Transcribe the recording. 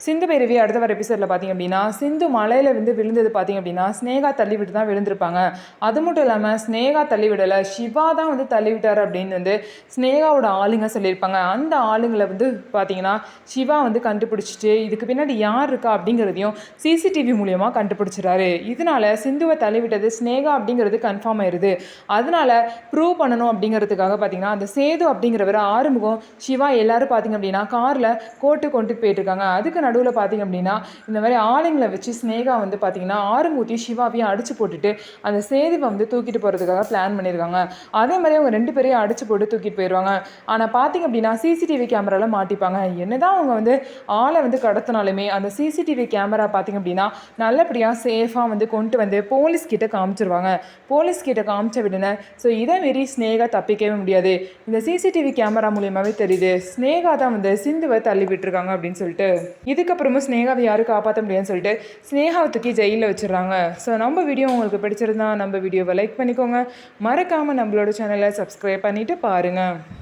சிந்து பைரவி அடுத்த வர எபிசோடில் பார்த்திங்க அப்படின்னா சிந்து மலையில் வந்து விழுந்தது பார்த்திங்க அப்படின்னா ஸ்னேகா தள்ளி விட்டு தான் விழுந்திருப்பாங்க. அது மட்டும் இல்லாமல் ஸ்னேகா தள்ளி விடலை, சிவா தான் வந்து தள்ளி விட்டார் அப்படின்னு வந்து ஸ்னேகாவோட ஆளுங்க சொல்லியிருப்பாங்க. அந்த ஆளுங்களை வந்து பார்த்திங்கன்னா சிவா வந்து கண்டுபிடிச்சிட்டு இதுக்கு பின்னாடி யார் இருக்கா அப்படிங்கிறதையும் சிசிடிவி மூலியமாக கண்டுபிடிச்சிடாரு. இதனால சிந்துவை தள்ளிவிட்டது ஸ்னேகா அப்படிங்கிறது கன்ஃபார்ம் ஆயிடுது. அதனால ப்ரூவ் பண்ணணும் அப்படிங்கிறதுக்காக பார்த்திங்கன்னா அந்த சேது அப்படிங்கிறவர் ஆறுமுகம் சிவா எல்லாரும் பார்த்திங்க அப்படின்னா காரில் கோர்ட்டு கொண்டு போயிட்டு இருக்காங்க. அதுக்கு நடுவில் பார்த்திங்க அப்படின்னா இந்த மாதிரி ஆளுங்களை வச்சு ஸ்னேகா வந்து பார்த்திங்கன்னா ஆறுமூர்த்தி சிவாவையும் அடிச்சு போட்டுட்டு அந்த சேதுவை வந்து தூக்கிட்டு போகிறதுக்காக பிளான் பண்ணியிருக்காங்க. அதே மாதிரி அவங்க 2 பேரையும் அடிச்சு போட்டு தூக்கிட்டு போயிடுவாங்க. ஆனால் பார்த்திங்க அப்படின்னா சிசிடிவி கேமராவில் மாட்டிப்பாங்க. என்னதான் அவங்க வந்து ஆளை வந்து கடத்தினாலுமே அந்த சிசிடிவி கேமரா பார்த்திங்க அப்படின்னா நல்லபடியாக சேஃபாக வந்து கொண்டு வந்து போலீஸ்கிட்ட காமிச்சிருவாங்க. போலீஸ்கிட்ட காமிச்ச விடனே ஸோ இதை மாரி ஸ்னேகா தப்பிக்கவே முடியாது. இந்த சிசிடிவி கேமரா மூலியமாகவே தெரியுது ஸ்னேகா தான் வந்து சிந்துவை தள்ளி விட்டுருக்காங்க அப்படின்னு சொல்லிட்டு. இதுக்கப்புறமும் ஸ்னேகாவை யாரும் காப்பாற்ற முடியாதுன்னு சொல்லிட்டு ஸ்னேகாவை தூக்கி ஜெயிலில் வச்சிடறாங்க. ஸோ நம்ம வீடியோ உங்களுக்கு பிடிச்சிருந்தா நம்ம வீடியோவை லைக் பண்ணிக்கோங்க. மறக்காமல் நம்மளோட சேனலை சப்ஸ்கிரைப் பண்ணிவிட்டு பாருங்கள்.